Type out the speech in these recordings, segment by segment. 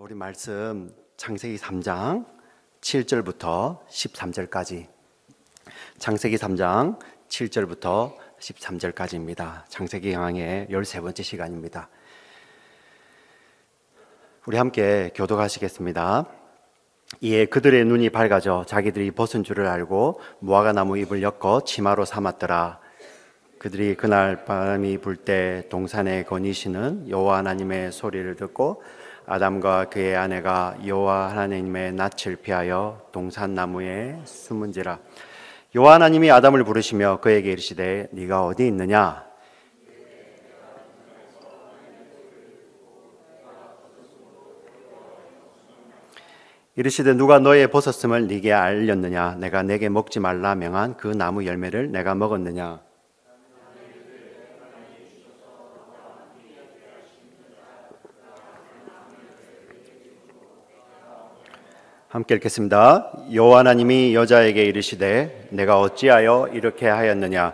우리 말씀 창세기 3장 7절부터 13절까지, 창세기 3장 7절부터 13절까지입니다. 창세기 강의 13번째 시간입니다. 우리 함께 교독하시겠습니다. 이에 그들의 눈이 밝아져 자기들이 벗은 줄을 알고 무화과 나무 잎을 엮어 치마로 삼았더라. 그들이 그날 바람이 불 때 동산에 거니시는 여호와 하나님의 소리를 듣고 아담과 그의 아내가 여호와 하나님의 낯을 피하여 동산 나무에 숨은지라. 여호와 하나님이 아담을 부르시며 그에게 이르시되 네가 어디 있느냐? 이르시되 누가 너의 벗었음을 네게 알렸느냐? 내가 내게 먹지 말라 명한 그 나무 열매를 내가 먹었느냐? 함께 읽겠습니다. 여호와 하나님이 여자에게 이르시되 내가 어찌하여 이렇게 하였느냐?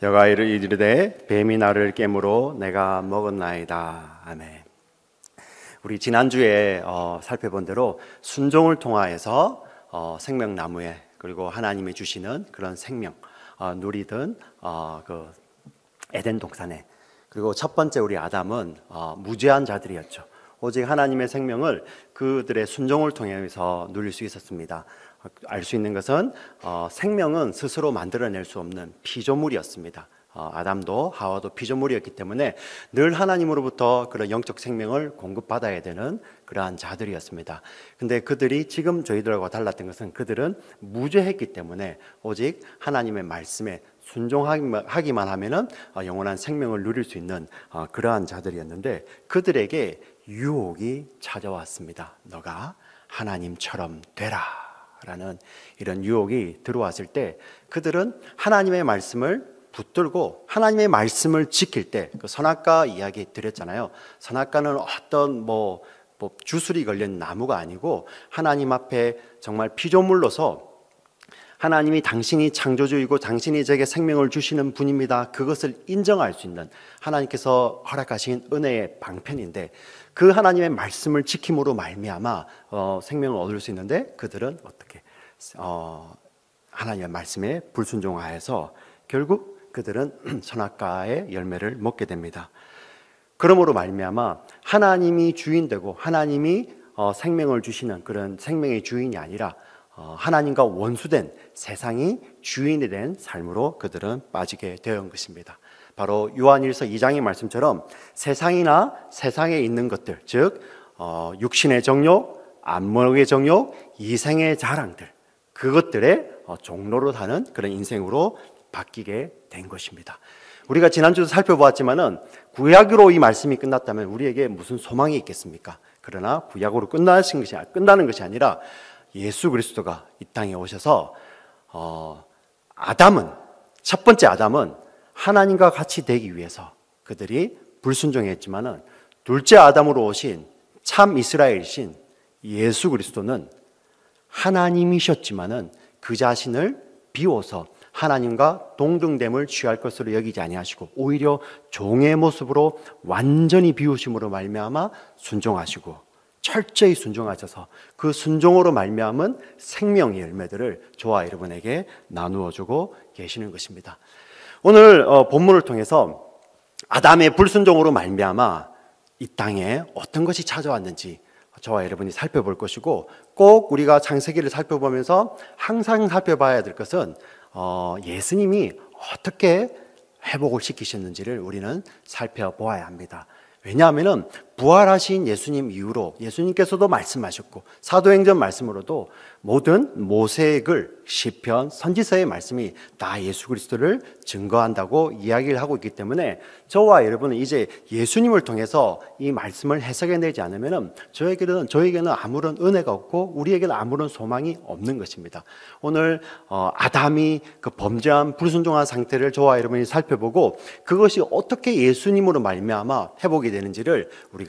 여가 이르되 뱀이 나를 깨므로 내가 먹었나이다. 아멘. 우리 지난주에 살펴본 대로 순종을 통하여서 생명나무에, 그리고 하나님이 주시는 그런 생명 누리던 그 에덴 동산에, 그리고 첫 번째 우리 아담은 무죄한 자들이었죠. 오직 하나님의 생명을 그들의 순종을 통해서 누릴 수 있었습니다. 알 수 있는 것은 생명은 스스로 만들어낼 수 없는 피조물이었습니다. 아담도 하와도 피조물이었기 때문에 늘 하나님으로부터 그런 영적 생명을 공급받아야 되는 그러한 자들이었습니다. 근데 그들이 지금 저희들과 달랐던 것은 그들은 무죄했기 때문에 오직 하나님의 말씀에 순종하기만 하면은 영원한 생명을 누릴 수 있는 그러한 자들이었는데, 그들에게 유혹이 찾아왔습니다. 너가 하나님처럼 되라 라는 이런 유혹이 들어왔을 때 그들은 하나님의 말씀을 붙들고 하나님의 말씀을 지킬 때, 그 선악과 이야기 드렸잖아요. 선악과는 어떤 주술이 걸린 나무가 아니고 하나님 앞에 정말 피조물로서 하나님이 당신이 창조주이고 당신이 제게 생명을 주시는 분입니다, 그것을 인정할 수 있는 하나님께서 허락하신 은혜의 방편인데, 그 하나님의 말씀을 지킴으로 말미암아 생명을 얻을 수 있는데, 그들은 어떻게 하나님의 말씀에 불순종하여서 결국 그들은 선악과의 열매를 먹게 됩니다. 그러므로 말미암아 하나님이 주인되고 하나님이 생명을 주시는 그런 생명의 주인이 아니라 하나님과 원수된 세상이 주인이 된 삶으로 그들은 빠지게 되었던 것입니다. 바로 요한일서 2장의 말씀처럼 세상이나 세상에 있는 것들, 즉 육신의 정욕, 안목의 정욕, 이생의 자랑들, 그것들의 종로로 사는 그런 인생으로 바뀌게 된 것입니다. 우리가 지난주도 살펴보았지만은 구약으로 이 말씀이 끝났다면 우리에게 무슨 소망이 있겠습니까? 그러나 구약으로 끝나는 것이 아니라 예수 그리스도가 이 땅에 오셔서 첫 번째 아담은 하나님과 같이 되기 위해서 그들이 불순종했지만은 둘째 아담으로 오신 참 이스라엘이신 예수 그리스도는 하나님이셨지만은 그 자신을 비워서 하나님과 동등됨을 취할 것으로 여기지 아니하시고 오히려 종의 모습으로 완전히 비우심으로 말미암아 순종하시고 철저히 순종하셔서 그 순종으로 말미암은 생명의 열매들을 저와 여러분에게 나누어 주고 계시는 것입니다. 오늘 본문을 통해서 아담의 불순종으로 말미암아 이 땅에 어떤 것이 찾아왔는지 저와 여러분이 살펴볼 것이고, 꼭 우리가 창세기를 살펴보면서 항상 살펴봐야 될 것은 예수님이 어떻게 회복을 시키셨는지를 우리는 살펴보아야 합니다. 왜냐하면 부활하신 예수님 이후로 예수님께서도 말씀하셨고 사도행전 말씀으로도 모든 모세의 글, 시편, 선지서의 말씀이 다 예수 그리스도를 증거한다고 이야기를 하고 있기 때문에 저와 여러분은 이제 예수님을 통해서 이 말씀을 해석해내지 않으면 저에게는 아무런 은혜가 없고 우리에게는 아무런 소망이 없는 것입니다. 오늘 아담이 그 범죄한 불순종한 상태를 저와 여러분이 살펴보고 그것이 어떻게 예수님으로 말미암아 회복이 되는지를 우리가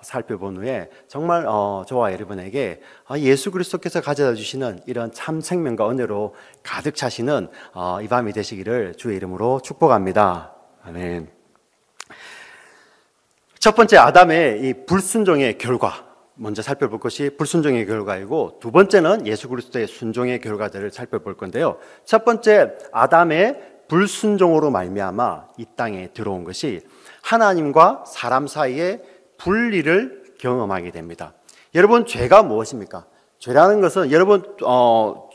살펴본 후에 정말 저와 여러분에게 예수 그리스도께서 가져다 주시는 이런 참 생명과 은혜로 가득 차시는 이 밤이 되시기를 주의 이름으로 축복합니다. 아멘. 첫 번째 아담의 이 불순종의 결과, 먼저 살펴볼 것이 불순종의 결과이고, 두 번째는 예수 그리스도의 순종의 결과들을 살펴볼 건데요. 첫 번째, 아담의 불순종으로 말미암아 이 땅에 들어온 것이 하나님과 사람 사이의 분리를 경험하게 됩니다. 여러분, 죄가 무엇입니까? 죄라는 것은 여러분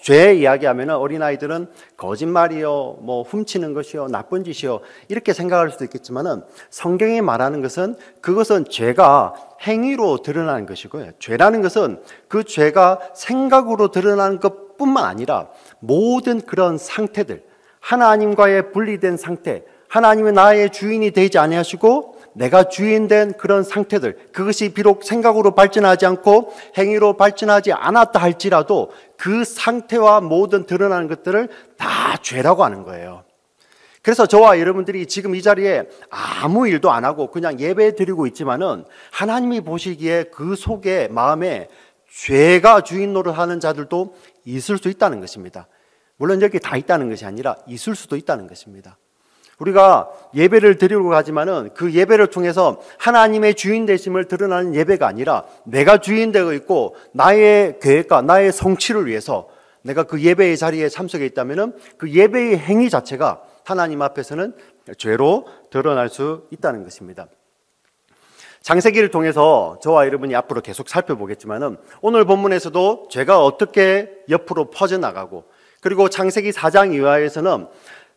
죄 이야기하면 어린아이들은 거짓말이요, 뭐 훔치는 것이요, 나쁜 짓이요 이렇게 생각할 수도 있겠지만은 성경이 말하는 것은 그것은 죄가 행위로 드러나는 것이고요. 죄라는 것은 그 죄가 생각으로 드러나는 것뿐만 아니라 모든 그런 상태들, 하나님과의 분리된 상태, 하나님이 나의 주인이 되지 아니하시고 내가 주인된 그런 상태들, 그것이 비록 생각으로 발전하지 않고 행위로 발전하지 않았다 할지라도 그 상태와 모든 드러나는 것들을 다 죄라고 하는 거예요. 그래서 저와 여러분들이 지금 이 자리에 아무 일도 안 하고 그냥 예배 드리고 있지만은 하나님이 보시기에 그 속에 마음에 죄가 주인 노릇하는 자들도 있을 수 있다는 것입니다. 물론 여기 다 있다는 것이 아니라 있을 수도 있다는 것입니다. 우리가 예배를 드리고 가지만은 그 예배를 통해서 하나님의 주인 되심을 드러나는 예배가 아니라 내가 주인 되어 있고 나의 계획과 나의 성취를 위해서 내가 그 예배의 자리에 참석해 있다면은 그 예배의 행위 자체가 하나님 앞에서는 죄로 드러날 수 있다는 것입니다. 창세기를 통해서 저와 여러분이 앞으로 계속 살펴보겠지만은 오늘 본문에서도 죄가 어떻게 옆으로 퍼져나가고, 그리고 창세기 4장 이하에서는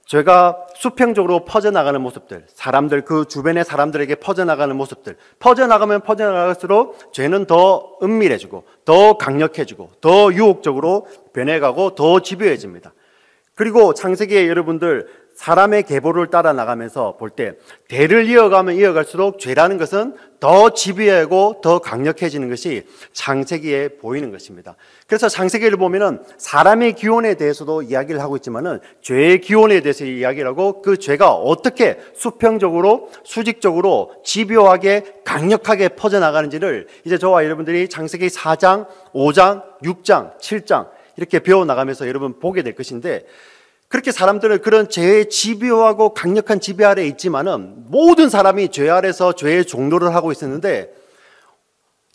죄가 수평적으로 퍼져나가는 모습들, 사람들, 그 주변의 사람들에게 퍼져나가는 모습들, 퍼져나가면 퍼져나갈수록 죄는 더 은밀해지고 더 강력해지고 더 유혹적으로 변해가고 더 집요해집니다. 그리고 창세기에 여러분들 사람의 계보를 따라 나가면서 볼 때 대를 이어가면 이어갈수록 죄라는 것은 더 집요하고 더 강력해지는 것이 창세기에 보이는 것입니다. 그래서 창세기를 보면은 사람의 기원에 대해서도 이야기를 하고 있지만은 죄의 기원에 대해서 이야기를 하고 그 죄가 어떻게 수평적으로 수직적으로 집요하게 강력하게 퍼져나가는지를 이제 저와 여러분들이 창세기 4장, 5장, 6장, 7장 이렇게 배워나가면서 여러분 보게 될 것인데, 그렇게 사람들은 그런 죄의 집요하고 강력한 지배 아래에 있지만은 모든 사람이 죄 아래서 죄의 종노를 하고 있었는데,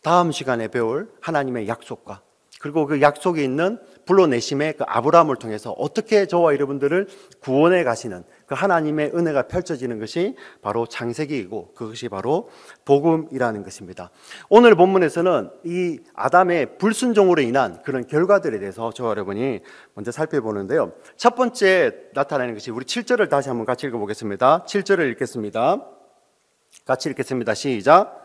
다음 시간에 배울 하나님의 약속과 그리고 그 약속에 있는 불러내심의 그 아브라함을 통해서 어떻게 저와 여러분들을 구원해 가시는 그 하나님의 은혜가 펼쳐지는 것이 바로 창세기이고 그것이 바로 복음이라는 것입니다. 오늘 본문에서는 이 아담의 불순종으로 인한 그런 결과들에 대해서 저와 여러분이 먼저 살펴보는데요. 첫 번째 나타나는 것이 우리 7절을 다시 한번 같이 읽어보겠습니다. 7절을 읽겠습니다. 같이 읽겠습니다. 시작.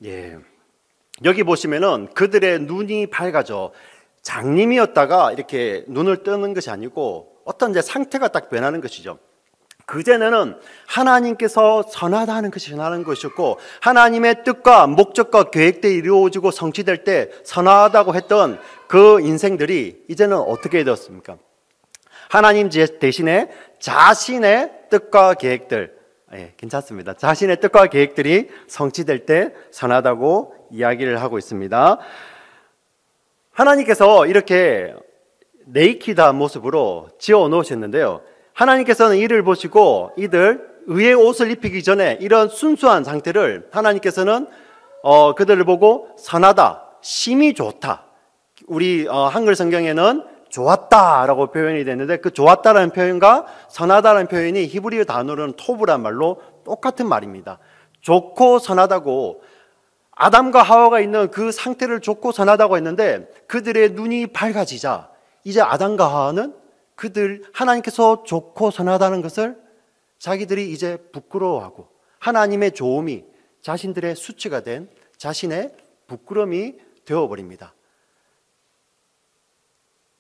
예, 여기 보시면은 그들의 눈이 밝아져 장님이었다가 이렇게 눈을 뜨는 것이 아니고 어떤 이제 상태가 딱 변하는 것이죠. 그전에는 하나님께서 선하다 하는 것이 선하는 것이었고 하나님의 뜻과 목적과 계획들이 이루어지고 성취될 때 선하다고 했던 그 인생들이 이제는 어떻게 되었습니까? 하나님 대신에 자신의 뜻과 계획들, 예, 괜찮습니다. 자신의 뜻과 계획들이 성취될 때 선하다고 이야기를 하고 있습니다. 하나님께서 이렇게 네이키드한 모습으로 지어 놓으셨는데요. 하나님께서는 이를 보시고 이들 의의 옷을 입히기 전에 이런 순수한 상태를 하나님께서는 그들을 보고 선하다, 심히 좋다. 우리 한글 성경에는 좋았다라고 표현이 됐는데 그 좋았다라는 표현과 선하다라는 표현이 히브리어 단어로는 토브란 말로 똑같은 말입니다. 좋고 선하다고, 아담과 하와가 있는 그 상태를 좋고 선하다고 했는데 그들의 눈이 밝아지자 이제 아담과 하와는 그들 하나님께서 좋고 선하다는 것을 자기들이 이제 부끄러워하고 하나님의 좋음이 자신들의 수치가 된 자신의 부끄러움이 되어버립니다.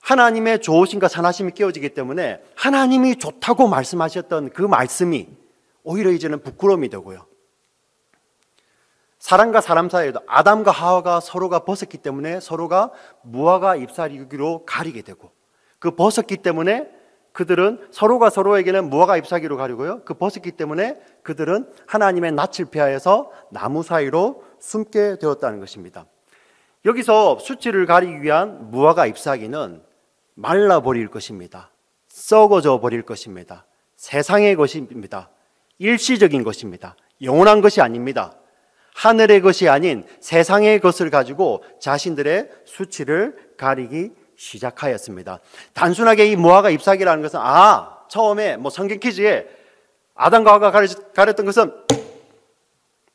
하나님의 좋으심과 선하심이 깨어지기 때문에 하나님이 좋다고 말씀하셨던 그 말씀이 오히려 이제는 부끄러움이 되고요. 사람과 사람 사이에도 아담과 하와가 서로가 벗었기 때문에 서로가 무화과 잎사귀로 가리게 되고, 그 벗었기 때문에 그들은 서로가 서로에게는 무화과 잎사귀로 가리고요. 그 벗었기 때문에 그들은 하나님의 낯을 피하여서 나무 사이로 숨게 되었다는 것입니다. 여기서 수치를 가리기 위한 무화과 잎사귀는 말라버릴 것입니다. 썩어져 버릴 것입니다. 세상의 것입니다. 일시적인 것입니다. 영원한 것이 아닙니다. 하늘의 것이 아닌 세상의 것을 가지고 자신들의 수치를 가리기 시작하였습니다. 단순하게 이 무화과 잎사귀라는 것은 처음에 성경 퀴즈에 아담과 하와가 가렸던 것은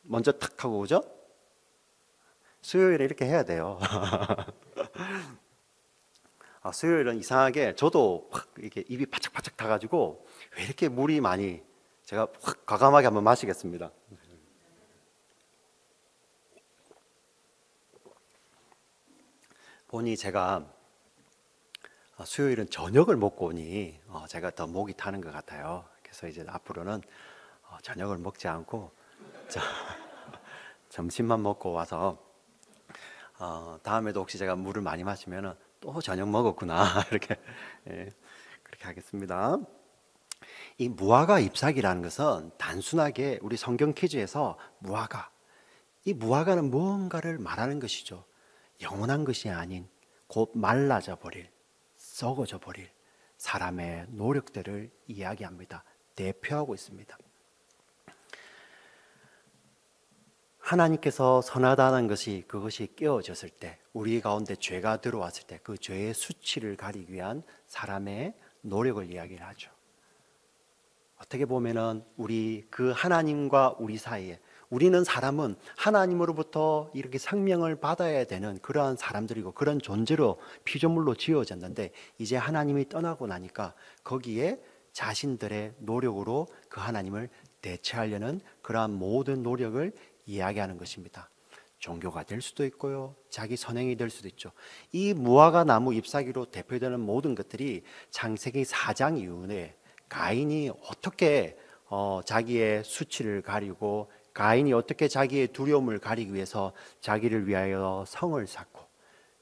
먼저 탁 하고 오죠. 수요일에 이렇게 해야 돼요. 수요일은 이상하게 저도 이렇게 입이 바짝바짝 타가지고 왜 이렇게 물이 많이, 제가 확 과감하게 한번 마시겠습니다. 보니 제가 수요일은 저녁을 먹고 오니 제가 더 목이 타는 것 같아요. 그래서 이제 앞으로는 저녁을 먹지 않고 점심만 먹고 와서 다음에도 혹시 제가 물을 많이 마시면 또 저녁 먹었구나 이렇게 그렇게 하겠습니다. 이 무화과 잎사귀라는 것은 단순하게 우리 성경 퀴즈에서 이 무화과는 무언가를 말하는 것이죠. 영원한 것이 아닌 곧 말라져 버릴, 썩어져 버릴 사람의 노력들을 이야기합니다. 대표하고 있습니다. 하나님께서 선하다는 것이, 그것이 깨어졌을 때, 우리 가운데 죄가 들어왔을 때 그 죄의 수치를 가리기 위한 사람의 노력을 이야기를 하죠. 어떻게 보면은 우리 그 하나님과 우리 사이에, 우리는 사람은 하나님으로부터 이렇게 생명을 받아야 되는 그러한 사람들이고 그런 존재로 피조물로 지어졌는데, 이제 하나님이 떠나고 나니까 거기에 자신들의 노력으로 그 하나님을 대체하려는 그러한 모든 노력을 이야기하는 것입니다. 종교가 될 수도 있고요, 자기 선행이 될 수도 있죠. 이 무화과 나무 잎사귀로 대표되는 모든 것들이 창세기 4장 이후에 가인이 어떻게 자기의 수치를 가리고, 가인이 어떻게 자기의 두려움을 가리기 위해서 자기를 위하여 성을 쌓고,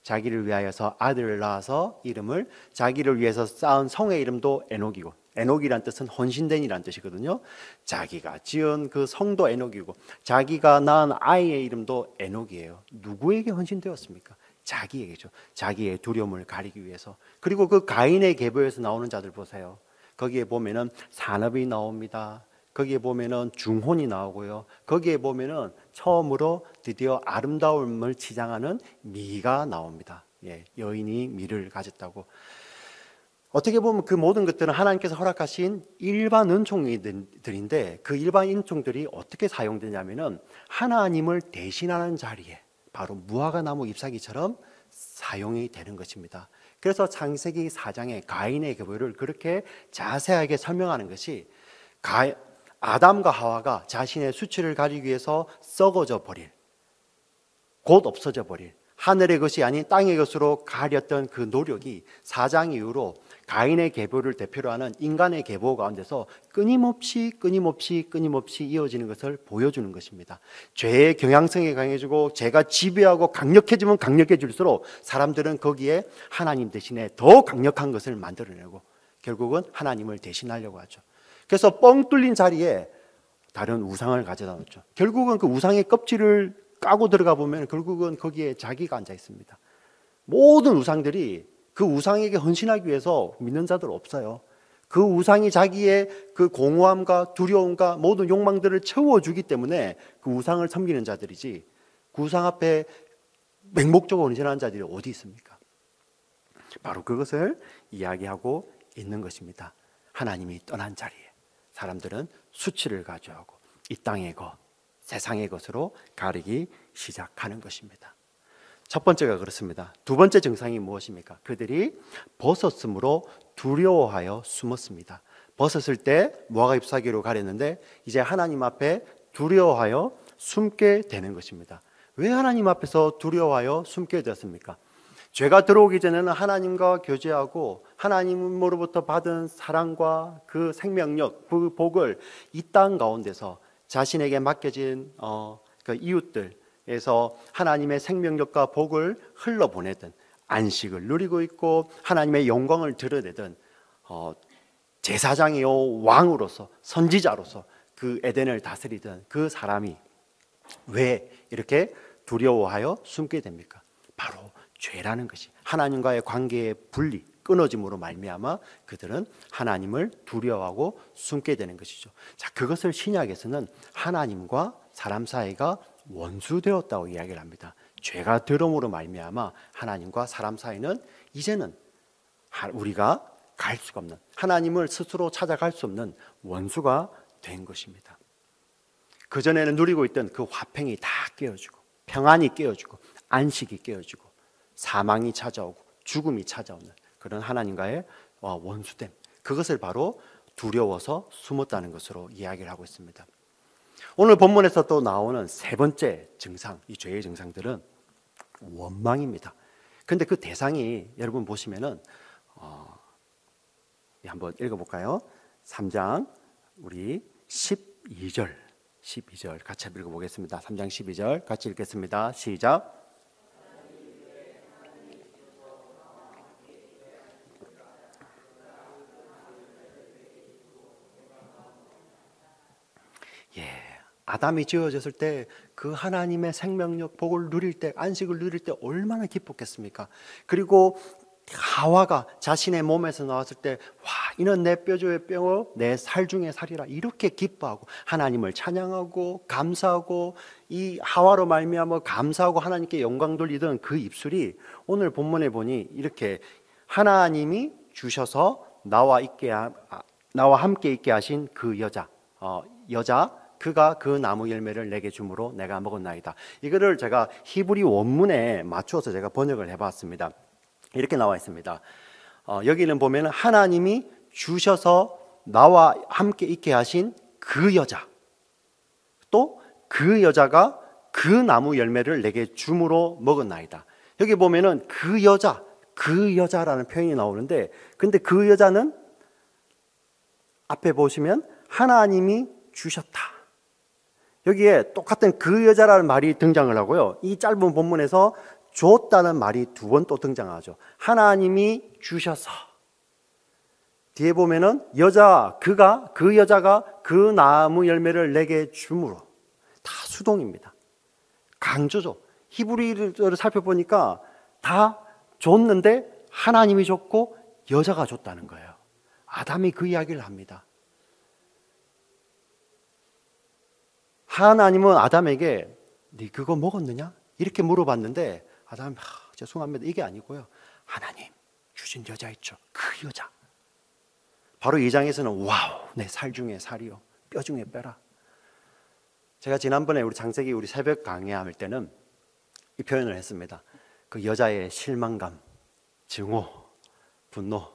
자기를 위하여서 아들을 낳아서 이름을, 자기를 위해서 쌓은 성의 이름도 에녹이고, 에녹이란 뜻은 헌신된이란 뜻이거든요. 자기가 지은 그 성도 에녹이고, 자기가 낳은 아이의 이름도 에녹이에요. 누구에게 헌신되었습니까? 자기에게죠. 자기의 두려움을 가리기 위해서. 그리고 그 가인의 계보에서 나오는 자들 보세요. 거기에 보면은 산업이 나옵니다. 거기에 보면은 중혼이 나오고요. 거기에 보면은 처음으로 드디어 아름다움을 치장하는 미가 나옵니다. 여인이 미를 가졌다고. 어떻게 보면 그 모든 것들은 하나님께서 허락하신 일반 은총들인데, 그 일반 은총들이 어떻게 사용되냐면은 하나님을 대신하는 자리에, 바로 무화과 나무 잎사귀처럼 사용이 되는 것입니다. 그래서 창세기 4장의 가인의 계보를 그렇게 자세하게 설명하는 것이, 아담과 하와가 자신의 수치를 가리기 위해서 썩어져 버릴, 곧 없어져 버릴, 하늘의 것이 아닌 땅의 것으로 가렸던 그 노력이 4장 이후로 가인의 계보를 대표로 하는 인간의 계보 가운데서 끊임없이 이어지는 것을 보여주는 것입니다. 죄의 경향성이 강해지고 죄가 지배하고 강력해지면 강력해질수록 사람들은 거기에 하나님 대신에 더 강력한 것을 만들어내고 결국은 하나님을 대신하려고 하죠. 그래서 뻥 뚫린 자리에 다른 우상을 가져다 놓죠. 결국은 그 우상의 껍질을 까고 들어가 보면 결국은 거기에 자기가 앉아 있습니다. 모든 우상들이 그 우상에게 헌신하기 위해서 믿는 자들 없어요. 그 우상이 자기의 그 공허함과 두려움과 모든 욕망들을 채워주기 때문에 그 우상을 섬기는 자들이지, 그 우상 앞에 맹목적으로 헌신하는 자들이 어디 있습니까? 바로 그것을 이야기하고 있는 것입니다. 하나님이 떠난 자리에 사람들은 수치를 가져오고 이 땅의 것, 세상의 것으로 가리기 시작하는 것입니다. 첫 번째가 그렇습니다. 두 번째 증상이 무엇입니까? 그들이 벗었으므로 두려워하여 숨었습니다. 벗었을 때 무화과 잎사귀로 가렸는데 이제 하나님 앞에 두려워하여 숨게 되는 것입니다. 왜 하나님 앞에서 두려워하여 숨게 되었습니까? 죄가 들어오기 전에는 하나님과 교제하고 하나님으로부터 받은 사랑과 그 생명력, 그 복을 이 땅 가운데서 자신에게 맡겨진 그 이웃들에서 하나님의 생명력과 복을 흘러보내든, 안식을 누리고 있고 하나님의 영광을 드러내든, 제사장이요 왕으로서 선지자로서 그 에덴을 다스리던 그 사람이 왜 이렇게 두려워하여 숨게 됩니까? 바로 죄라는 것이, 하나님과의 관계의 분리, 끊어짐으로 말미암아 그들은 하나님을 두려워하고 숨게 되는 것이죠. 자, 그것을 신약에서는 하나님과 사람 사이가 원수되었다고 이야기를 합니다. 죄가 들어옴으로 말미암아 하나님과 사람 사이는 이제는 우리가 갈 수가 없는, 하나님을 스스로 찾아갈 수 없는 원수가 된 것입니다. 그전에는 누리고 있던 그 화평이 다 깨어지고, 평안이 깨어지고, 안식이 깨어지고, 사망이 찾아오고 죽음이 찾아오는 그런 하나님과의 원수됨, 그것을 바로 두려워서 숨었다는 것으로 이야기를 하고 있습니다. 오늘 본문에서 또 나오는 세 번째 증상, 이 죄의 증상들은 원망입니다. 그런데 그 대상이 여러분 보시면은 한번 읽어볼까요? 3장 우리 12절 같이 읽어보겠습니다. 3장 12절 같이 읽겠습니다. 시작. 아담이 지어졌을 때 그 하나님의 생명력, 복을 누릴 때, 안식을 누릴 때 얼마나 기뻤겠습니까? 그리고 하와가 자신의 몸에서 나왔을 때, 와, 이는 내 뼈 중의 뼈요 내 살 중의 살이라, 이렇게 기뻐하고 하나님을 찬양하고 감사하고, 이 하와로 말미암아 감사하고 하나님께 영광 돌리던 그 입술이 오늘 본문에 보니 이렇게 하나님이 주셔서 나와 함께 있게 하신 그 여자, 그가 그 나무 열매를 내게 주므로 내가 먹었나이다. 이거를 제가 히브리 원문에 맞추어서 제가 번역을 해봤습니다. 이렇게 나와 있습니다. 여기는 보면 하나님이 주셔서 나와 함께 있게 하신 그 여자, 또 그 여자가 그 나무 열매를 내게 주므로 먹었나이다. 여기 보면은 그 여자라는 표현이 나오는데, 근데 그 여자는 앞에 보시면 하나님이 주셨다. 여기에 똑같은 그 여자라는 말이 등장을 하고요. 이 짧은 본문에서 줬다는 말이 두 번 또 등장하죠. 하나님이 주셔서. 뒤에 보면은 그 여자가 그 나무 열매를 내게 주므로. 다 수동입니다. 강조죠. 히브리어를 살펴보니까 다 줬는데 하나님이 줬고 여자가 줬다는 거예요. 아담이 그 이야기를 합니다. 하나님은 아담에게 네 그거 먹었느냐? 이렇게 물어봤는데 아담이 죄송합니다. 이게 아니고요. 하나님 주신 여자 있죠. 그 여자. 바로 이 장에서는 와우, 내 살 중에 살이요. 뼈 중에 뼈라. 제가 지난번에 우리 장세기 우리 새벽 강의할 때는 이 표현을 했습니다. 그 여자의 실망감, 증오, 분노.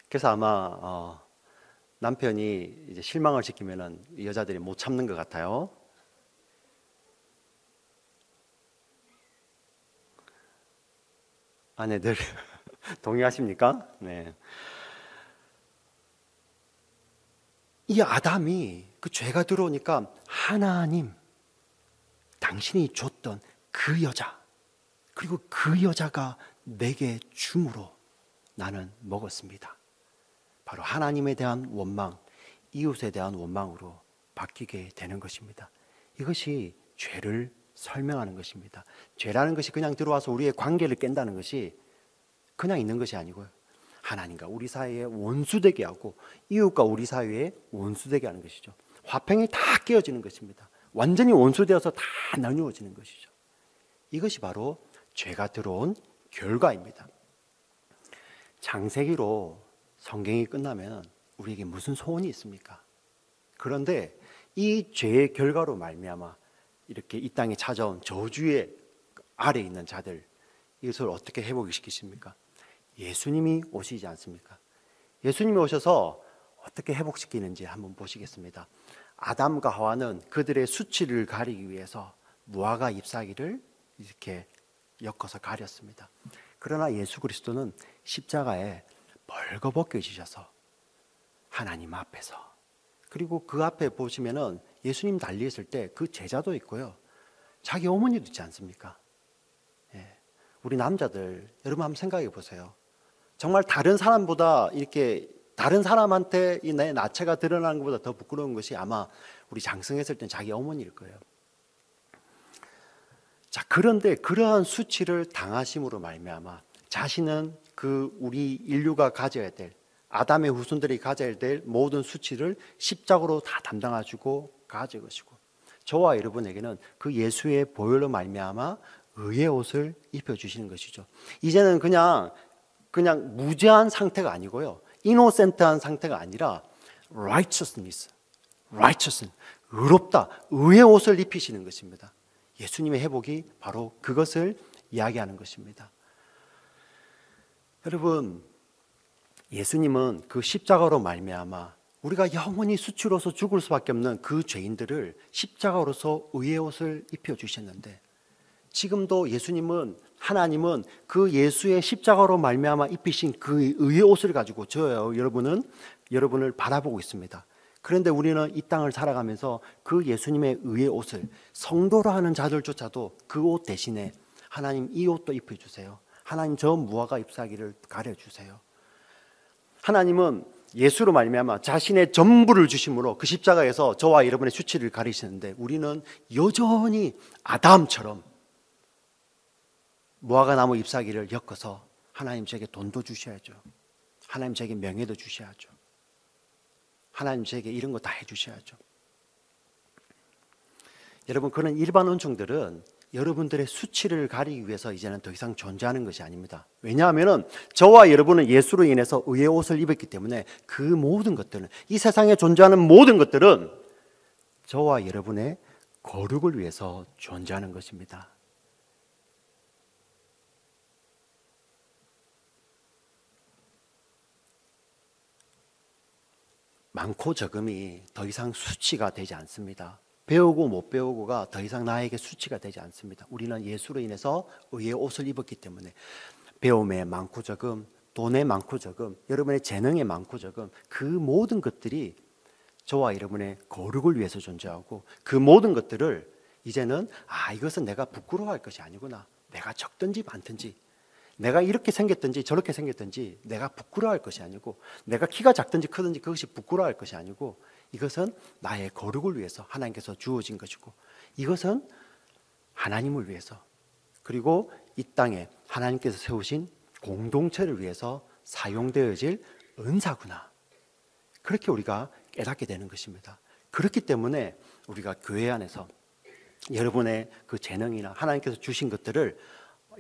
그래서 아마 남편이 이제 실망을 시키면은 여자들이 못 참는 것 같아요. 아내들 동의하십니까? 네. 이 아담이 그 죄가 들어오니까 하나님, 당신이 줬던 그 여자, 그리고 그 여자가 내게 줌으로 나는 먹었습니다. 바로 하나님에 대한 원망, 이웃에 대한 원망으로 바뀌게 되는 것입니다. 이것이 죄를 설명하는 것입니다. 죄라는 것이 그냥 들어와서 우리의 관계를 깬다는 것이 그냥 있는 것이 아니고요. 하나님과 우리 사이에 원수되게 하고 이웃과 우리 사이에 원수되게 하는 것이죠. 화평이 다 깨어지는 것입니다. 완전히 원수되어서 다 나누어지는 것이죠. 이것이 바로 죄가 들어온 결과입니다. 창세기로 성경이 끝나면 우리에게 무슨 소원이 있습니까? 그런데 이 죄의 결과로 말미암아 이렇게 이 땅에 찾아온 저주의 아래에 있는 자들, 이것을 어떻게 회복시키십니까? 예수님이 오시지 않습니까? 예수님이 오셔서 어떻게 회복시키는지 한번 보시겠습니다. 아담과 하와는 그들의 수치를 가리기 위해서 무화과 잎사귀를 이렇게 엮어서 가렸습니다. 그러나 예수 그리스도는 십자가에 벌거벗겨지셔서 하나님 앞에서, 그리고 그 앞에 보시면은 예수님 달려있을 때 그 제자도 있고요, 자기 어머니도 있지 않습니까? 예. 우리 남자들 여러분 한번 생각해 보세요. 정말 다른 사람보다 이렇게 다른 사람한테 이 내 나체가 드러나는 것보다 더 부끄러운 것이 아마 우리 장성했을 땐 자기 어머니일 거예요. 자, 그런데 그러한 수치를 당하심으로 말미암아 자신은 그 그 우리 인류가 가져야 될, 아담의 후손들이 가져야 될 모든 수치를 십자가로 다 담당하시고 가져가시고, 저와 여러분에게는 그 예수의 보혈로 말미암아 의의 옷을 입혀주시는 것이죠. 이제는 그냥 무죄한 상태가 아니고요, 이노센트한 상태가 아니라 righteousness, 의롭다, 의의 옷을 입히시는 것입니다. 예수님의 회복이 바로 그것을 이야기하는 것입니다. 여러분, 예수님은 그 십자가로 말미암아 우리가 영원히 수치로서 죽을 수밖에 없는 그 죄인들을 십자가로서 의의 옷을 입혀주셨는데, 지금도 예수님은, 하나님은 그 예수의 십자가로 말미암아 입히신 그 의의 옷을 가지고 저요 여러분을 바라보고 있습니다. 그런데 우리는 이 땅을 살아가면서 그 예수님의 의의 옷을, 성도로 하는 자들조차도 그 옷 대신에 하나님 이 옷도 입혀주세요, 하나님 저 무화과 잎사귀를 가려주세요. 하나님은 예수로 말미암아 자신의 전부를 주심으로 그 십자가에서 저와 여러분의 수치를 가리시는데, 우리는 여전히 아담처럼 무화과 나무 잎사귀를 엮어서 하나님 저에게 돈도 주셔야죠, 하나님 저에게 명예도 주셔야죠, 하나님 저에게 이런 거 다 해주셔야죠. 여러분, 그런 일반 은총들은 여러분들의 수치를 가리기 위해서 이제는 더 이상 존재하는 것이 아닙니다. 왜냐하면 저와 여러분은 예수로 인해서 의의 옷을 입었기 때문에 그 모든 것들은, 이 세상에 존재하는 모든 것들은 저와 여러분의 거룩을 위해서 존재하는 것입니다. 많고 적음이 더 이상 수치가 되지 않습니다. 배우고 못 배우고가 더 이상 나에게 수치가 되지 않습니다. 우리는 예수로 인해서 의의 옷을 입었기 때문에 배움의 많고 적음, 돈의 많고 적음, 여러분의 재능의 많고 적음, 그 모든 것들이 저와 여러분의 거룩을 위해서 존재하고, 그 모든 것들을 이제는 이것은 내가 부끄러워할 것이 아니구나, 내가 적든지 많든지, 내가 이렇게 생겼든지 저렇게 생겼든지 내가 부끄러워할 것이 아니고, 내가 키가 작든지 크든지 그것이 부끄러워할 것이 아니고, 이것은 나의 거룩을 위해서 하나님께서 주어진 것이고, 이것은 하나님을 위해서, 그리고 이 땅에 하나님께서 세우신 공동체를 위해서 사용되어질 은사구나, 그렇게 우리가 깨닫게 되는 것입니다. 그렇기 때문에 우리가 교회 안에서 여러분의 그 재능이나 하나님께서 주신 것들을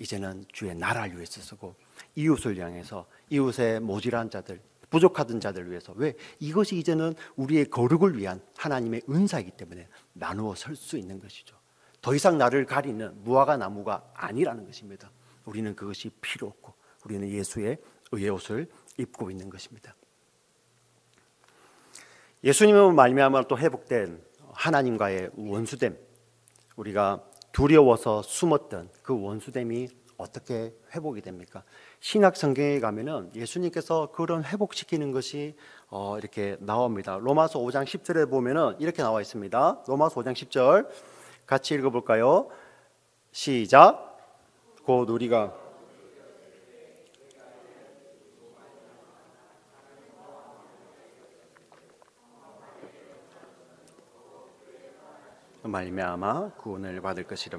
이제는 주의 나라를 위해서 쓰고, 이웃을 향해서, 이웃의 모질한 자들, 부족하던 자들을 위해서, 왜? 이것이 이제는 우리의 거룩을 위한 하나님의 은사이기 때문에 나누어 설 수 있는 것이죠. 더 이상 나를 가리는 무화과 나무가 아니라는 것입니다. 우리는 그것이 필요 없고, 우리는 예수의 의의 옷을 입고 있는 것입니다. 예수님으로 말미암아 또 회복된 하나님과의 원수됨, 우리가 두려워서 숨었던 그 원수됨이 어떻게 회복이 됩니까? 신약 성경에 가면은 예수님께서 그런 회복시키는 것이 이렇게 나옵니다. 로마서 5장 10절에 보면은 이렇게 나와 있습니다. 로마서 5장 10절 같이 읽어볼까요? 시작. 곧 우리가 말미암아 구원을 받을 것이라.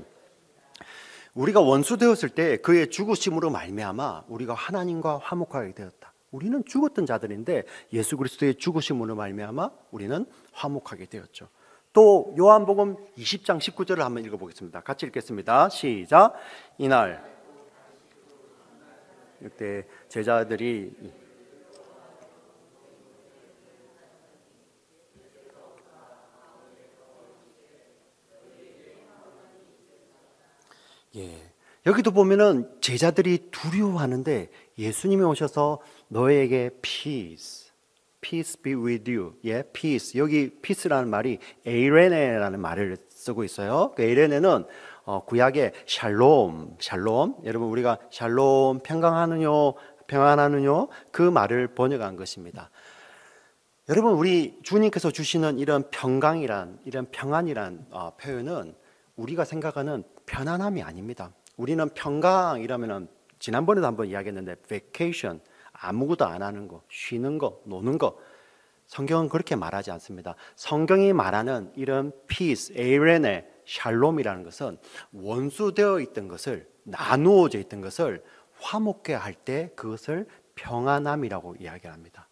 우리가 원수 되었을 때 그의 죽으심으로 말미암아 우리가 하나님과 화목하게 되었다. 우리는 죽었던 자들인데 예수 그리스도의 죽으심으로 말미암아 우리는 화목하게 되었죠. 또 요한복음 20장 19절을 한번 읽어보겠습니다. 같이 읽겠습니다. 시작. 이날 이때 제자들이 여기도 보면은 제자들이 두려워하는데 예수님이 오셔서 너에게 peace be with you. peace. 여기 peace라는 말이 에이레네라는 말을 쓰고 있어요. 그 에이레네는 구약의 샬롬. 여러분 우리가 샬롬 평안하느뇨 그 말을 번역한 것입니다. 여러분 우리 주님께서 주시는 이런 평강이란 이런 평안이란 표현은 우리가 생각하는 편안함이 아닙니다. 우리는 평강이라면은 지난번에도 한번 이야기했는데 vacation, 아무것도 안 하는 거, 쉬는 거, 노는 거. 성경은 그렇게 말하지 않습니다. 성경이 말하는 이런 peace, 에이레네, 샬롬이라는 것은 원수되어 있던 것을, 나누어져 있던 것을 화목해 할 때 그것을 평안함이라고 이야기합니다.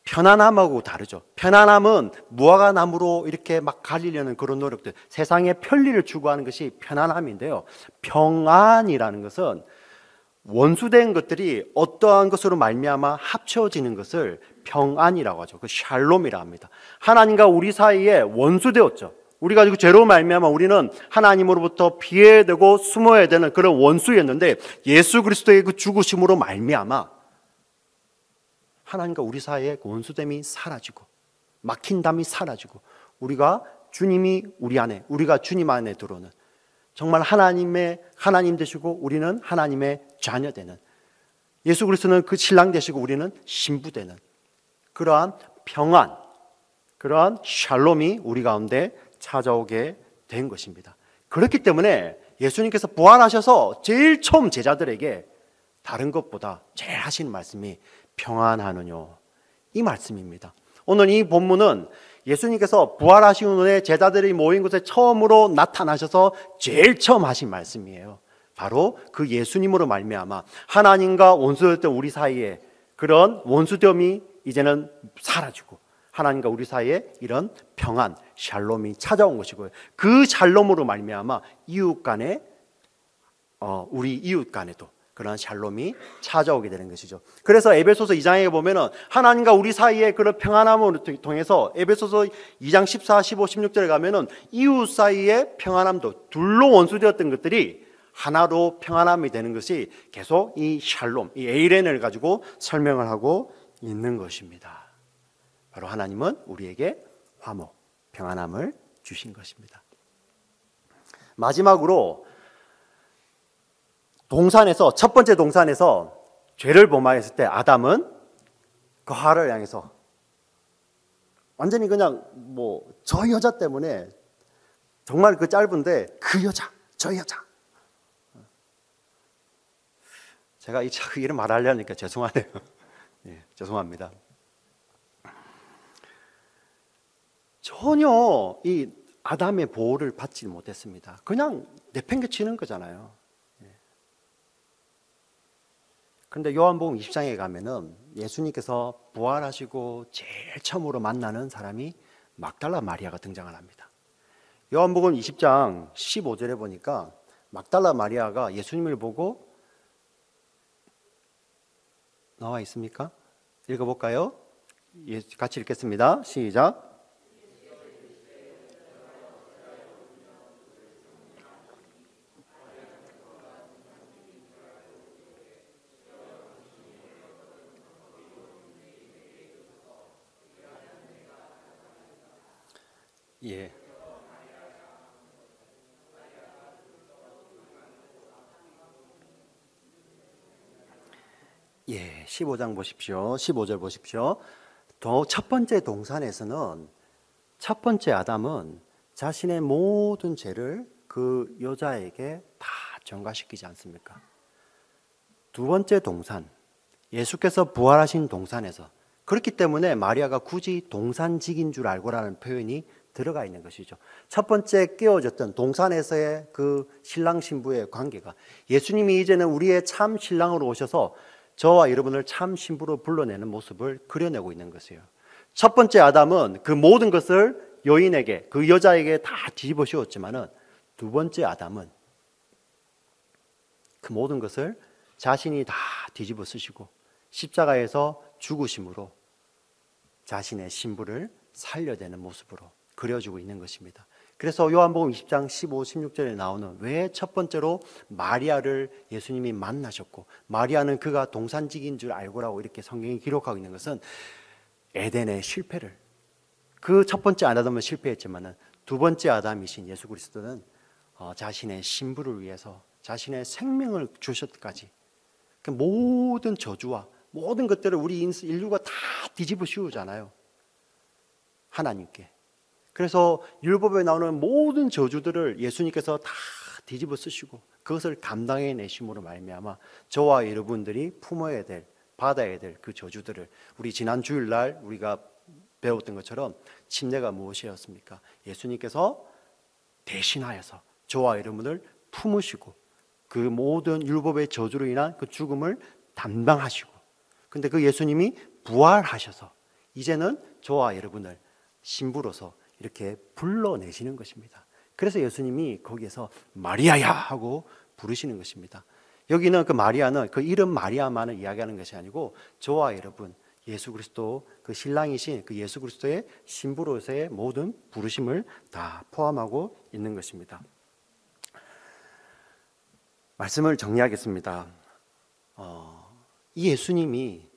편안함하고 다르죠. 편안함은 무화과나무로 이렇게 막 가리려는 그런 노력들, 세상의 편리를 추구하는 것이 편안함인데요. 평안이라는 것은 원수된 것들이 어떠한 것으로 말미암아 합쳐지는 것을 평안이라고 하죠. 그 샬롬이라 합니다. 하나님과 우리 사이에 원수되었죠. 우리가 그 죄로 말미암아 우리는 하나님으로부터 피해야 되고 숨어야 되는 그런 원수였는데, 예수 그리스도의 그 죽으심으로 말미암아 하나님과 우리 사이에 그 원수됨이 사라지고 막힌 담이 사라지고, 우리가 주님이 우리 안에, 우리가 주님 안에 들어오는, 정말 하나님 되시고 우리는 하나님의 자녀 되는, 예수 그리스도는 그 신랑 되시고 우리는 신부 되는 그러한 평안, 그러한 샬롬이 우리 가운데 찾아오게 된 것입니다. 그렇기 때문에 예수님께서 부활하셔서 제일 처음 제자들에게 다른 것보다 제일 하시는 말씀이 평안하느뇨, 이 말씀입니다. 오늘 이 본문은 예수님께서 부활하신 후에 제자들이 모인 곳에 처음으로 나타나셔서 제일 처음 하신 말씀이에요. 바로 그 예수님으로 말미암아 하나님과 원수였던 우리 사이에 그런 원수됨이 이제는 사라지고 하나님과 우리 사이에 이런 평안, 샬롬이 찾아온 것이고요. 그 샬롬으로 말미암아 이웃 간에, 우리 이웃 간에도 그런 샬롬이 찾아오게 되는 것이죠. 그래서 에베소서 2장에 보면은 하나님과 우리 사이에 그런 평안함을 통해서 에베소서 2장 14, 15, 16절에 가면은 이웃 사이의 평안함도, 둘로 원수되었던 것들이 하나로 평안함이 되는 것이 계속 이 샬롬, 이 에이렌을 가지고 설명을 하고 있는 것입니다. 바로 하나님은 우리에게 화목, 평안함을 주신 것입니다. 마지막으로 동산에서, 첫 번째 동산에서 죄를 범하였을 때 아담은 그 하와를 향해서 완전히 그냥 저 여자 때문에, 정말 그 짧은데 그 여자, 저 여자, 제가 이 이름 말하려니까 죄송하네요. 네, 죄송합니다. 전혀 이 아담의 보호를 받지 못했습니다. 그냥 내팽개치는 거잖아요. 그런데 요한복음 20장에 가면은 예수님께서 부활하시고 제일 처음으로 만나는 사람이 막달라 마리아가 등장을 합니다. 요한복음 20장 15절에 보니까 막달라 마리아가 예수님을 보고, 나와 있습니까? 읽어볼까요? 같이 읽겠습니다. 시작. 예. 예, 15장 보십시오. 15절 보십시오. 첫 번째 동산에서는 첫 번째 아담은 자신의 모든 죄를 그 여자에게 다 전가시키지 않습니까? 두 번째 동산, 예수께서 부활하신 동산에서, 그렇기 때문에 마리아가 굳이 동산직인 줄 알고라는 표현이 들어가 있는 것이죠. 첫 번째 깨어졌던 동산에서의 그 신랑 신부의 관계가, 예수님이 이제는 우리의 참 신랑으로 오셔서 저와 여러분을 참 신부로 불러내는 모습을 그려내고 있는 것이에요. 첫 번째 아담은 그 모든 것을 여인에게, 그 여자에게 다 뒤집어 씌웠지만은, 두 번째 아담은 그 모든 것을 자신이 다 뒤집어 쓰시고 십자가에서 죽으심으로 자신의 신부를 살려내는 모습으로 그려주고 있는 것입니다. 그래서 요한복음 20장 15, 16절에 나오는, 왜 첫 번째로 마리아를 예수님이 만나셨고 마리아는 그가 동산직인 줄 알고라고 이렇게 성경이 기록하고 있는 것은, 에덴의 실패를, 그 첫 번째 아담은 실패했지만은 두 번째 아담이신 예수 그리스도는 자신의 신부를 위해서 자신의 생명을 주셨까지, 그 모든 저주와 모든 것들을 우리 인류가 다 뒤집어 씌우잖아요, 하나님께. 그래서 율법에 나오는 모든 저주들을 예수님께서 다 뒤집어 쓰시고 그것을 감당해 내심으로 말미암아 저와 여러분들이 품어야 될, 받아야 될 그 저주들을, 우리 지난 주일날 우리가 배웠던 것처럼 침례가 무엇이었습니까? 예수님께서 대신하여서 저와 여러분을 품으시고 그 모든 율법의 저주로 인한 그 죽음을 담당하시고, 근데 그 예수님이 부활하셔서 이제는 저와 여러분을 신부로서 이렇게 불러내시는 것입니다. 그래서 예수님이 거기에서 마리아야 하고 부르시는 것입니다. 여기는 그 마리아는 그 이름 마리아만을 이야기하는 것이 아니고 저와 여러분, 예수 그리스도 그 신랑이신 그 예수 그리스도의 신부로서의 모든 부르심을 다 포함하고 있는 것입니다. 말씀을 정리하겠습니다. 이 예수님이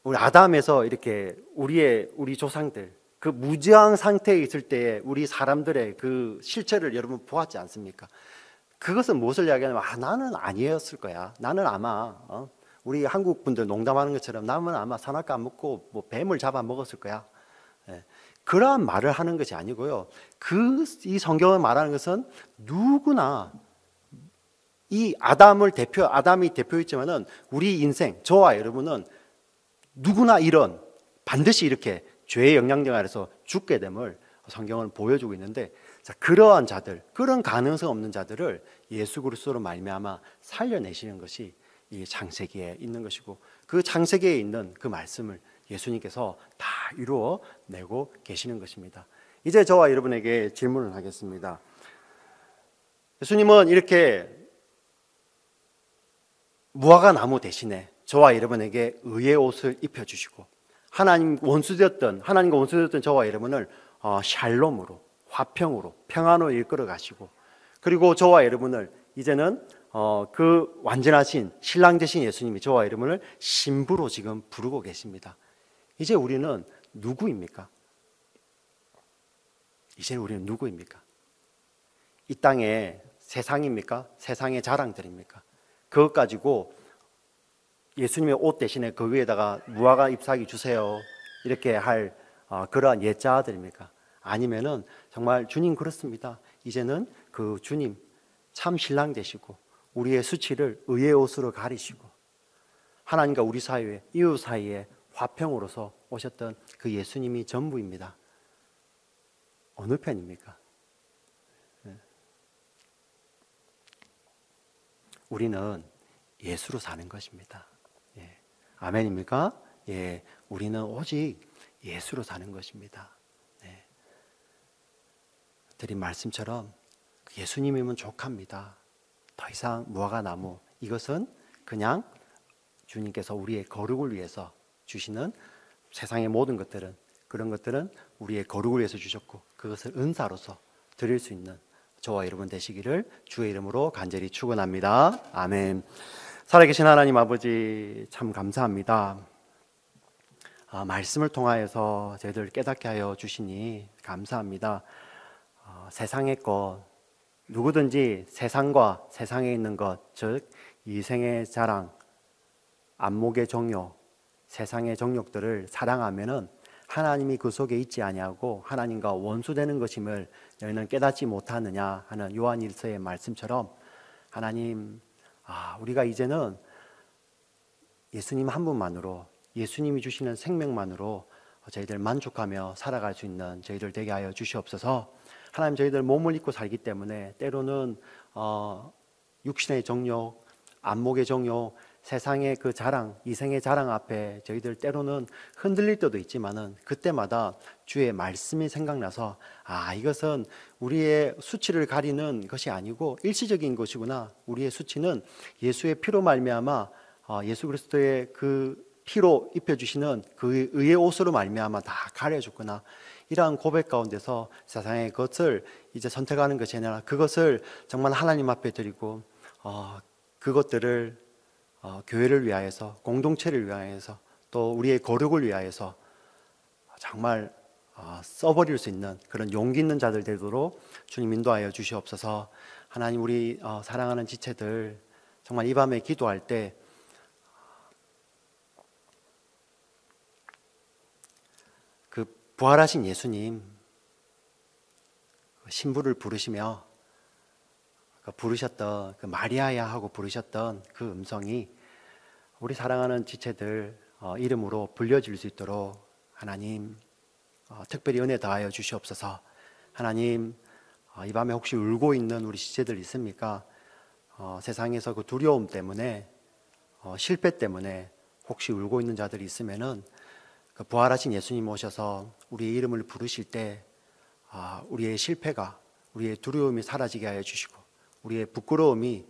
우리 아담에서 이렇게 우리 조상들 그 무지한 상태에 있을 때에 우리 사람들의 그 실체를 여러분 보았지 않습니까? 그것은 무엇을 이야기하냐면 나는 아니었을 거야. 나는 아마 우리 한국 분들 농담하는 것처럼 나는 아마 선악과 안 먹고 뭐 뱀을 잡아 먹었을 거야. 예. 그러한 말을 하는 것이 아니고요. 이 성경을 말하는 것은 누구나 이 아담이 대표였지만은 우리 인생, 저와 여러분은 누구나 반드시 이렇게 죄의 영향력 아래서 죽게 됨을 성경은 보여주고 있는데, 자, 그러한 자들, 그런 가능성 없는 자들을 예수 그리스도로 말미암아 살려내시는 것이 이 창세기에 있는 것이고, 그 창세기에 있는 그 말씀을 예수님께서 다 이루어내고 계시는 것입니다. 이제 저와 여러분에게 질문을 하겠습니다. 예수님은 이렇게 무화과 나무 대신에 저와 여러분에게 의의 옷을 입혀주시고 하나님과 원수되었던 저와 여러분을 샬롬으로, 화평으로, 평안으로 이끌어 가시고, 그리고 저와 여러분을 이제는 그 완전하신 신랑 되신 예수님이 저와 여러분을 신부로 지금 부르고 계십니다. 이제 우리는 누구입니까? 이제 우리는 누구입니까? 이 땅의 세상입니까? 세상의 자랑들입니까? 그것 가지고 예수님의 옷 대신에 그 위에다가 무화과 잎사귀 주세요 이렇게 할 그러한 예자들입니까? 아니면은 정말 주님 그렇습니다. 이제는 그 주님 참 신랑 되시고 우리의 수치를 의의 옷으로 가리시고 하나님과 우리 사이에 이웃 사이에 화평으로서 오셨던 그 예수님이 전부입니다. 어느 편입니까? 우리는 예수로 사는 것입니다. 예. 아멘입니까? 예, 우리는 오직 예수로 사는 것입니다. 네. 드린 말씀처럼 예수님이면 족합니다. 더 이상 무화과 나무, 이것은 그냥 주님께서 우리의 거룩을 위해서 주시는 세상의 모든 것들은, 그런 것들은 우리의 거룩을 위해서 주셨고 그것을 은사로서 드릴 수 있는 저와 여러분 되시기를 주의 이름으로 간절히 축원합니다. 아멘. 살아계신 하나님 아버지 참 감사합니다. 말씀을 통하여서 저희들 깨닫게 하여 주시니 감사합니다. 세상의 것, 누구든지 세상과 세상에 있는 것, 즉 이생의 자랑, 안목의 정욕, 세상의 정욕들을 사랑하면은 하나님이 그 속에 있지 아니하고 하나님과 원수되는 것임을 너희는 깨닫지 못하느냐 하는 요한 1서의 말씀처럼, 하나님, 우리가 이제는 예수님 한 분만으로, 예수님이 주시는 생명만으로 저희들 만족하며 살아갈 수 있는 저희들 되게 하여 주시옵소서. 하나님, 저희들 몸을 입고 살기 때문에 때로는 육신의 정욕, 안목의 정욕, 세상의 그 자랑, 이생의 자랑 앞에 저희들 때로는 흔들릴 때도 있지만은 그때마다 주의 말씀이 생각나서 이것은 우리의 수치를 가리는 것이 아니고 일시적인 것이구나. 우리의 수치는 예수의 피로 말미암아 예수 그리스도의 그 피로 입혀주시는 그 의의 옷으로 말미암아 다 가려졌구나. 이러한 고백 가운데서 세상의 것을 이제 선택하는 것이 아니라 그것을 정말 하나님 앞에 드리고 그것들을 교회를 위하여서, 공동체를 위하여서, 또 우리의 거룩을 위하여서 정말 써버릴 수 있는 그런 용기 있는 자들 되도록 주님 인도하여 주시옵소서. 하나님, 우리 사랑하는 지체들 정말 이 밤에 기도할 때 그 부활하신 예수님 신부를 부르시며 부르셨던 그 마리아야 하고 부르셨던 그 음성이 우리 사랑하는 지체들 이름으로 불려질 수 있도록 하나님 특별히 은혜 더하여 주시옵소서. 하나님, 이 밤에 혹시 울고 있는 우리 지체들 있습니까? 세상에서 그 두려움 때문에 실패 때문에 혹시 울고 있는 자들이 있으면은 그 부활하신 예수님 오셔서 우리의 이름을 부르실 때 우리의 실패가, 우리의 두려움이 사라지게 하여 주시고 우리의 부끄러움이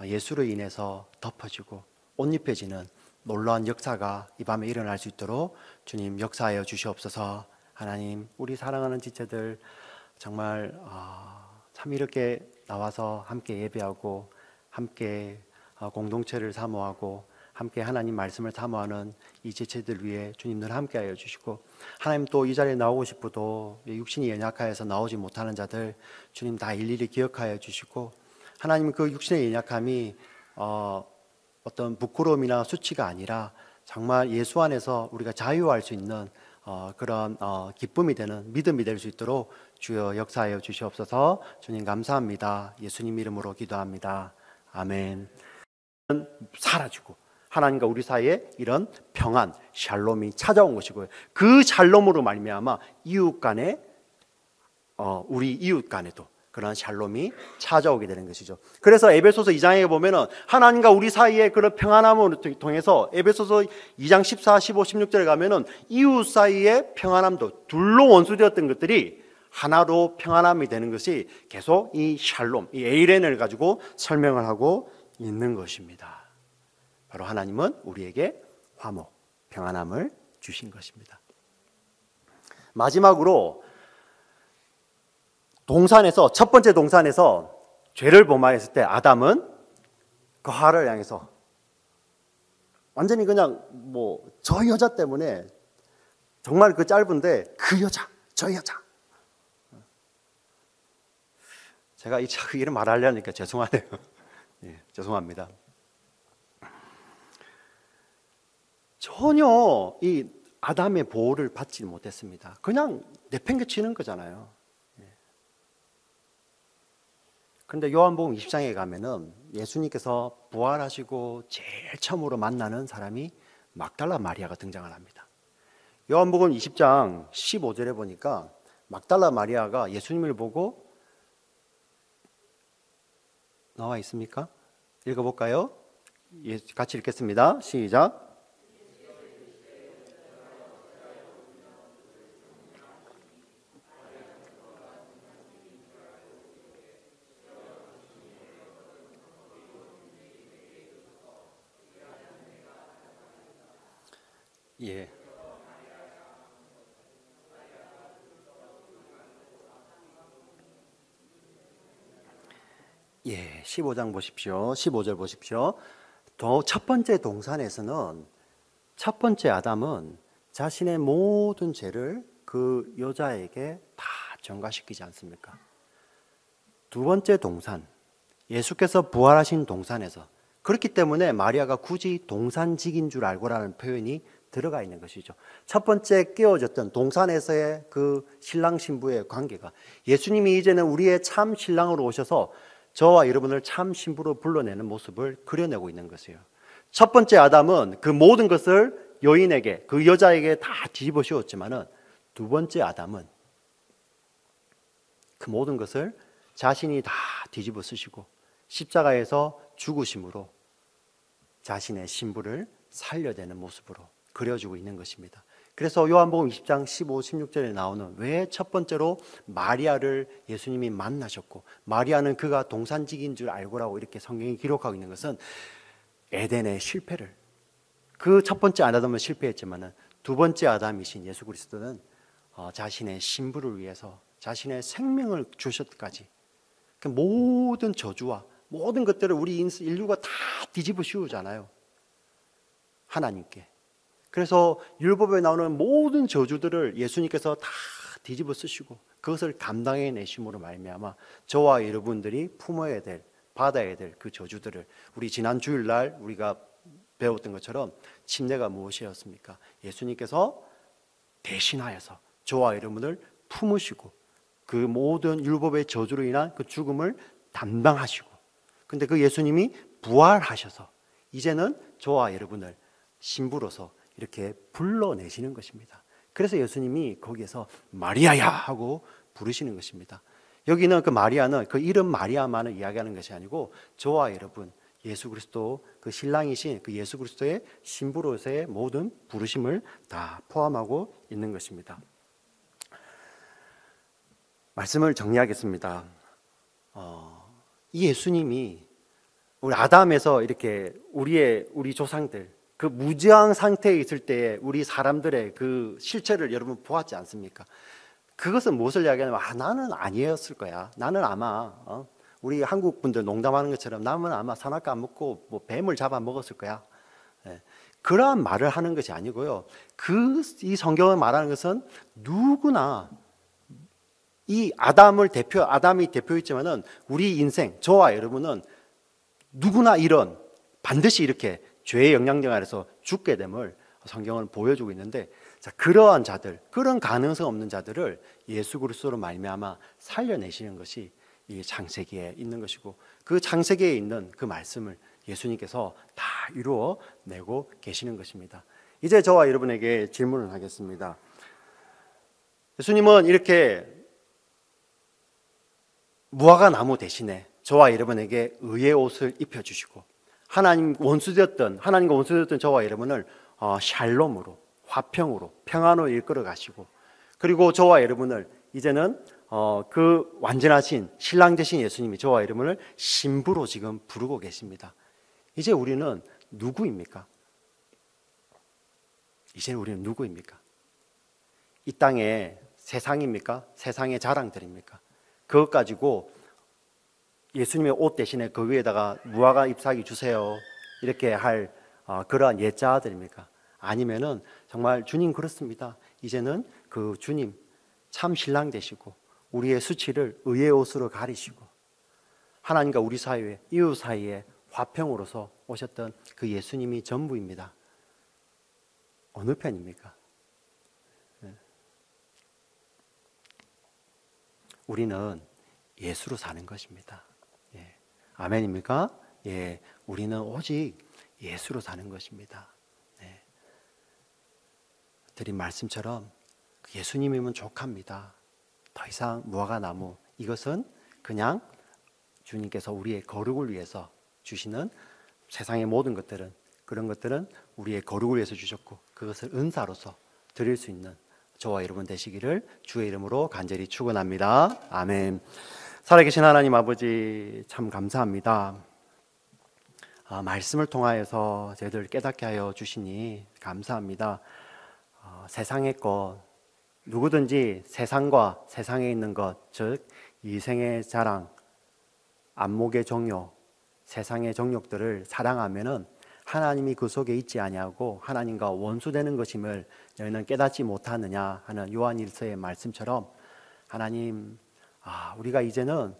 예수로 인해서 덮어지고 옷 입혀지는 놀라운 역사가 이 밤에 일어날 수 있도록 주님 역사하여 주시옵소서. 하나님, 우리 사랑하는 지체들 정말 참 이렇게 나와서 함께 예배하고 함께 공동체를 사모하고 함께 하나님 말씀을 사모하는 이 지체들 위해 주님 늘 함께하여 주시고, 하나님 또 이 자리에 나오고 싶어도 육신이 연약하여서 나오지 못하는 자들 주님 다 일일이 기억하여 주시고, 하나님 그 육신의 연약함이 어떤 부끄러움이나 수치가 아니라 정말 예수 안에서 우리가 자유할 수 있는 그런 기쁨이 되는 믿음이 될 수 있도록 주여 역사하여 주시옵소서. 주님 감사합니다. 예수님 이름으로 기도합니다. 아멘. 사라지고 하나님과 우리 사이에 이런 평안, 샬롬이 찾아온 것이고요. 그 샬롬으로 말미암아 이웃 간에 우리 이웃 간에도 그런 샬롬이 찾아오게 되는 것이죠. 그래서 에베소서 2장에 보면은 하나님과 우리 사이에 그런 평안함을 통해서 에베소서 2장 14, 15, 16절에 가면은 이웃 사이에 평안함도 둘로 원수되었던 것들이 하나로 평안함이 되는 것이 계속 이 샬롬, 이 에이렌을 가지고 설명을 하고 있는 것입니다. 바로 하나님은 우리에게 화목, 평안함을 주신 것입니다. 마지막으로 동산에서, 첫 번째 동산에서 죄를 범하였을 때 아담은 그 하와를 향해서 완전히 그냥 저 여자 때문에 정말 그 짧은데 그 여자, 저 여자. 제가 이 이름 말하려니까 죄송하네요. 예, 죄송합니다. 전혀 이 아담의 보호를 받지 못했습니다. 그냥 내팽개치는 거잖아요. 그런데 요한복음 20장에 가면은 예수님께서 부활하시고 제일 처음으로 만나는 사람이 막달라 마리아가 등장을 합니다. 요한복음 20장 15절에 보니까 막달라 마리아가 예수님을 보고, 나와 있습니까? 읽어볼까요? 같이 읽겠습니다. 시작. 예. 예, 15장 보십시오. 15절 보십시오. 첫 번째 동산에서는 첫 번째 아담은 자신의 모든 죄를 그 여자에게 다 전가시키지 않습니까? 두 번째 동산, 예수께서 부활하신 동산에서, 그렇기 때문에 마리아가 굳이 동산직인 줄 알고라는 표현이 들어가 있는 것이죠. 첫 번째 깨어졌던 동산에서의 그 신랑 신부의 관계가, 예수님이 이제는 우리의 참 신랑으로 오셔서 저와 여러분을 참 신부로 불러내는 모습을 그려내고 있는 것이에요. 첫 번째 아담은 그 모든 것을 여인에게, 그 여자에게 다 뒤집어 씌웠지만은 두 번째 아담은 그 모든 것을 자신이 다 뒤집어 쓰시고 십자가에서 죽으심으로 자신의 신부를 살려내는 모습으로 그려주고 있는 것입니다. 그래서 요한복음 20장 15, 16절에 나오는 왜 첫 번째로 마리아를 예수님이 만나셨고 마리아는 그가 동산직인 줄 알고라고 이렇게 성경이 기록하고 있는 것은 에덴의 실패를, 그 첫 번째 아담은 실패했지만 두 번째 아담이신 예수 그리스도는 자신의 신부를 위해서 자신의 생명을 주셨기까지 그 모든 저주와 모든 것들을 우리 인류가 다 뒤집어 씌우잖아요, 하나님께. 그래서 율법에 나오는 모든 저주들을 예수님께서 다 뒤집어 쓰시고 그것을 감당해내심으로 말미암아 저와 여러분들이 품어야 될, 받아야 될 그 저주들을, 우리 지난 주일날 우리가 배웠던 것처럼 침례가 무엇이었습니까? 예수님께서 대신하여서 저와 여러분을 품으시고 그 모든 율법의 저주로 인한 그 죽음을 담당하시고, 근데 그 예수님이 부활하셔서 이제는 저와 여러분을 신부로서 이렇게 불러내시는 것입니다. 그래서 예수님이 거기에서 마리아야 하고 부르시는 것입니다. 여기는 그 마리아는 그 이름 마리아만을 이야기하는 것이 아니고 저와 여러분 예수 그리스도 그 신랑이신 그 예수 그리스도의 신부로서의 모든 부르심을 다 포함하고 있는 것입니다. 말씀을 정리하겠습니다. 이 예수님이 우리 아담에서 이렇게 우리 조상들 그 무지한 상태에 있을 때 우리 사람들의 그 실체를 여러분 보았지 않습니까? 그것은 무엇을 이야기하냐면 나는 아니었을 거야. 나는 아마 우리 한국 분들 농담하는 것처럼 나는 아마 산악과 안 먹고 뭐 뱀을 잡아 먹었을 거야. 그러한 말을 하는 것이 아니고요. 이 성경을 말하는 것은 누구나 아담이 대표있지만은 우리 인생, 저와 여러분은 누구나 반드시 이렇게 죄의 영향력 아래서 죽게 됨을 성경은 보여주고 있는데, 자, 그러한 자들, 그런 가능성 없는 자들을 예수 그리스도로 말미암아 살려내시는 것이 이 창세기에 있는 것이고, 그 창세기에 있는 그 말씀을 예수님께서 다 이루어내고 계시는 것입니다. 이제 저와 여러분에게 질문을 하겠습니다. 예수님은 이렇게 무화과 나무 대신에 저와 여러분에게 의의 옷을 입혀주시고 하나님과 원수되었던 저와 여러분을 샬롬으로, 화평으로, 평안으로 이끌어 가시고, 그리고 저와 여러분을 이제는 그 완전하신 신랑 되신 예수님이 저와 여러분을 신부로 지금 부르고 계십니다. 이제 우리는 누구입니까? 이 땅의 세상입니까? 세상의 자랑들입니까? 그것 가지고 예수님의 옷 대신에 그 위에다가 무화과 잎사귀 주세요 이렇게 할 그러한 예자들입니까? 아니면은 정말 주님 그렇습니다. 이제는 그 주님 참 신랑 되시고 우리의 수치를 의의 옷으로 가리시고 하나님과 우리 사이에 이웃 사이에 화평으로서 오셨던 그 예수님이 전부입니다. 어느 편입니까? 우리는 예수로 사는 것입니다. 아멘입니까? 우리는 오직 예수로 사는 것입니다. 드린 말씀처럼 예수님이면 족합니다. 더 이상 무화과 나무, 이것은 그냥 주님께서 우리의 거룩을 위해서 주시는 세상의 모든 것들은, 그런 것들은 우리의 거룩을 위해서 주셨고 그것을 은사로서 드릴 수 있는 저와 여러분 되시기를 주의 이름으로 간절히 축원합니다. 아멘. 살아계신 하나님 아버지 참 감사합니다. 말씀을 통하여서 저희들 깨닫게 하여 주시니 감사합니다. 세상의 것, 누구든지 세상과 세상에 있는 것, 즉 이생의 자랑, 안목의 정욕, 세상의 정욕들을 사랑하면은 하나님이 그 속에 있지 아니하고 하나님과 원수되는 것임을 너희는 깨닫지 못하느냐 하는 요한일서의 말씀처럼, 하나님, 우리가 이제는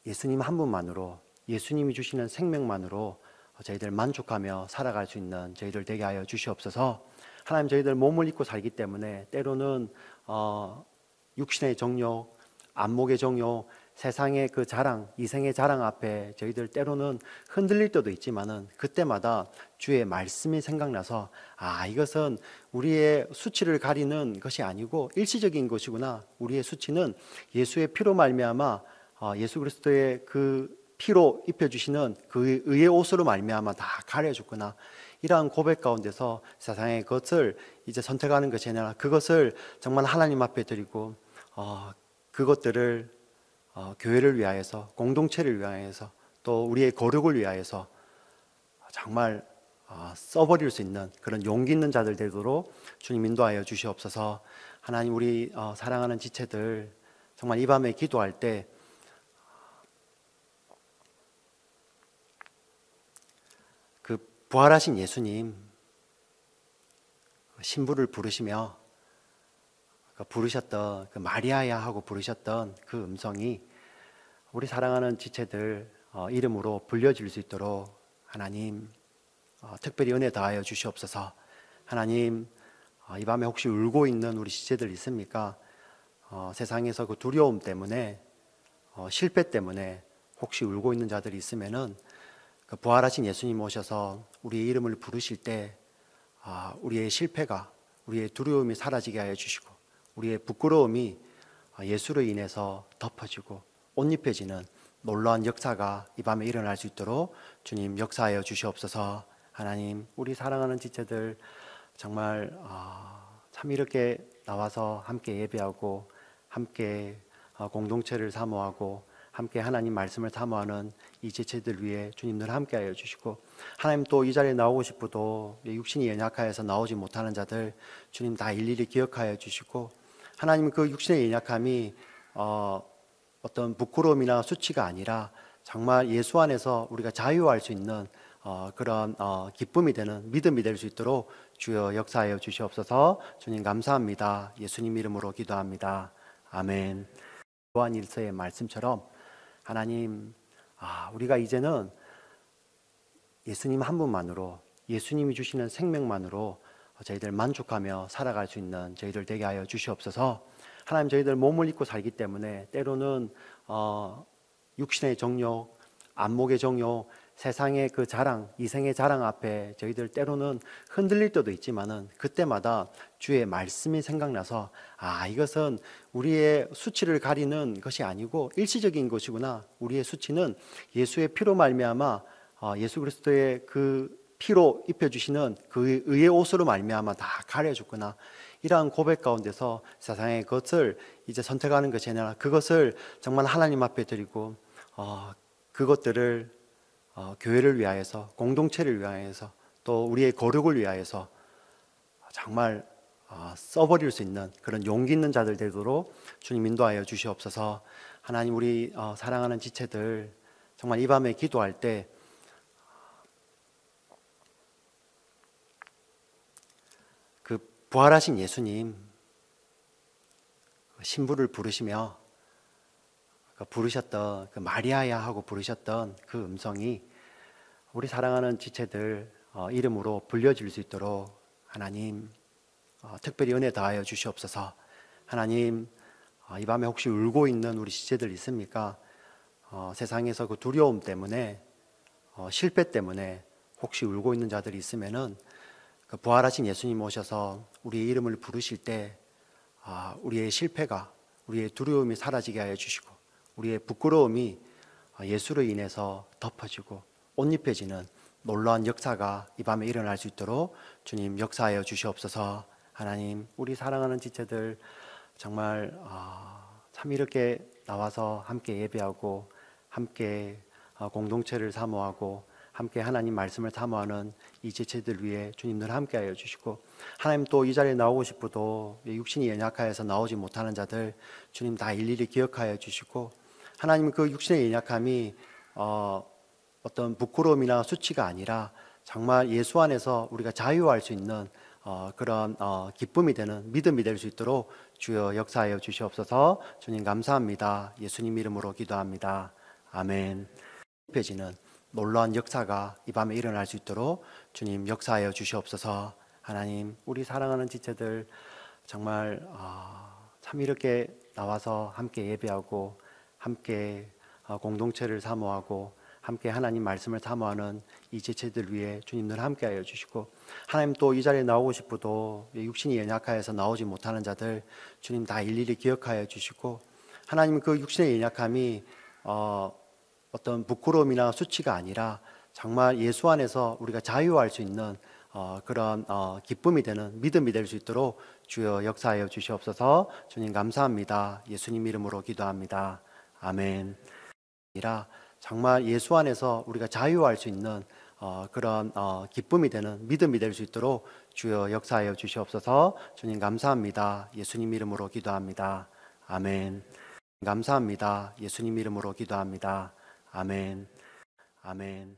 예수님 한 분만으로, 예수님이 주시는 생명만으로 저희들 만족하며 살아갈 수 있는 저희들 되게 하여 주시옵소서. 하나님, 저희들 몸을 입고 살기 때문에 때로는 육신의 정욕, 안목의 정욕, 세상의 그 자랑, 이생의 자랑 앞에 저희들 때로는 흔들릴 때도 있지만은 그때마다 주의 말씀이 생각나서 이것은 우리의 수치를 가리는 것이 아니고 일시적인 것이구나. 우리의 수치는 예수의 피로 말미암아 예수 그리스도의 그 피로 입혀주시는 그 의의 옷으로 말미암아 다 가려졌구나. 이러한 고백 가운데서 세상의 것을 이제 선택하는 것이 아니라 그것을 정말 하나님 앞에 드리고 그것들을 교회를 위하여서, 공동체를 위하여서, 또 우리의 거룩을 위하여서 정말 써버릴 수 있는 그런 용기 있는 자들 되도록 주님 인도하여 주시옵소서. 하나님, 우리 사랑하는 지체들 정말 이 밤에 기도할 때 그 부활하신 예수님 신부를 부르시며 부르셨던 그 마리아야 하고 부르셨던 그 음성이 우리 사랑하는 지체들 이름으로 불려질 수 있도록 하나님 특별히 은혜 다하여 주시옵소서. 하나님, 이 밤에 혹시 울고 있는 우리 지체들 있습니까? 세상에서 그 두려움 때문에 실패 때문에 혹시 울고 있는 자들이 있으면은 그 부활하신 예수님 오셔서 우리의 이름을 부르실 때 우리의 실패가, 우리의 두려움이 사라지게 하여 주시고 우리의 부끄러움이 예수로 인해서 덮어지고 옷 입혀지는 놀라운 역사가 이 밤에 일어날 수 있도록 주님 역사하여 주시옵소서. 하나님, 우리 사랑하는 지체들 정말 참 이렇게 나와서 함께 예배하고 함께 공동체를 사모하고 함께 하나님 말씀을 사모하는 이 지체들 위해 주님 늘 함께하여 주시고, 하나님 또 이 자리에 나오고 싶어도 육신이 연약하여서 나오지 못하는 자들 주님 다 일일이 기억하여 주시고, 하나님 그 육신의 연약함이 어떤 부끄러움이나 수치가 아니라 정말 예수 안에서 우리가 자유할 수 있는 그런 기쁨이 되는 믿음이 될 수 있도록 주여 역사하여 주시옵소서. 주님 감사합니다. 예수님 이름으로 기도합니다. 아멘. 요한 1서의 말씀처럼 하나님, 우리가 이제는 예수님 한 분만으로, 예수님이 주시는 생명만으로 저희들 만족하며 살아갈 수 있는 저희들 되게 하여 주시옵소서. 하나님, 저희들 몸을 입고 살기 때문에 때로는 육신의 정욕, 안목의 정욕, 세상의 그 자랑, 이생의 자랑 앞에 저희들 때로는 흔들릴 때도 있지만은 그때마다 주의 말씀이 생각나서 이것은 우리의 수치를 가리는 것이 아니고 일시적인 것이구나. 우리의 수치는 예수의 피로 말미암아 예수 그리스도의 그 피로 입혀주시는 그 의의 옷으로 말미암아 다 가려졌구나. 이러한 고백 가운데서 세상의 것을 이제 선택하는 것이 아니라 그것을 정말 하나님 앞에 드리고 그것들을 교회를 위하여서, 공동체를 위하여서, 또 우리의 거룩을 위하여서 정말 써버릴 수 있는 그런 용기 있는 자들 되도록 주님 인도하여 주시옵소서. 하나님, 우리 사랑하는 지체들 정말 이 밤에 기도할 때 그 부활하신 예수님 신부를 부르시며 부르셨던 그 마리아야 하고 부르셨던 그 음성이 우리 사랑하는 지체들 이름으로 불려질 수 있도록 하나님 특별히 은혜 다하여 주시옵소서. 하나님, 이 밤에 혹시 울고 있는 우리 지체들 있습니까? 세상에서 그 두려움 때문에 실패 때문에 혹시 울고 있는 자들이 있으면은 그 부활하신 예수님 오셔서 우리의 이름을 부르실 때 우리의 실패가, 우리의 두려움이 사라지게 하여 주시고 우리의 부끄러움이 예수로 인해서 덮어지고 옷 입혀지는 놀라운 역사가 이 밤에 일어날 수 있도록 주님 역사하여 주시옵소서. 하나님, 우리 사랑하는 지체들 정말 참 이렇게 나와서 함께 예배하고 함께 공동체를 사모하고 함께 하나님 말씀을 사모하는 이 지체들 위해 주님 늘 함께하여 주시고, 하나님 또 이 자리에 나오고 싶어도 육신이 연약하여서 나오지 못하는 자들 주님 다 일일이 기억하여 주시고, 하나님 그 육신의 연약함이 어떤 부끄러움이나 수치가 아니라 정말 예수 안에서 우리가 자유할 수 있는 그런 기쁨이 되는 믿음이 될 수 있도록 주여 역사하여 주시옵소서. 주님 감사합니다. 예수님 이름으로 기도합니다. 아멘. 펴지는 놀라운 역사가 이 밤에 일어날 수 있도록 주님 역사하여 주시옵소서. 하나님, 우리 사랑하는 지체들 정말 참 이렇게 나와서 함께 예배하고 함께 공동체를 사모하고 함께 하나님 말씀을 사모하는 이 지체들 위해 주님 늘 함께하여 주시고, 하나님 또 이 자리에 나오고 싶어도 육신이 연약하여서 나오지 못하는 자들 주님 다 일일이 기억하여 주시고, 하나님 그 육신의 연약함이 어떤 부끄러움이나 수치가 아니라 정말 예수 안에서 우리가 자유할 수 있는 그런 기쁨이 되는 믿음이 될 수 있도록 주여 역사하여 주시옵소서. 주님 감사합니다. 예수님 이름으로 기도합니다. 아멘. 정말 예수 안에서 우리가 자유할 수 있는 그런 기쁨이 되는 믿음이 될 수 있도록 주여 역사하여 주시옵소서. 주님 감사합니다. 예수님 이름으로 기도합니다. 아멘. 감사합니다. 예수님 이름으로 기도합니다. 아멘. 아멘.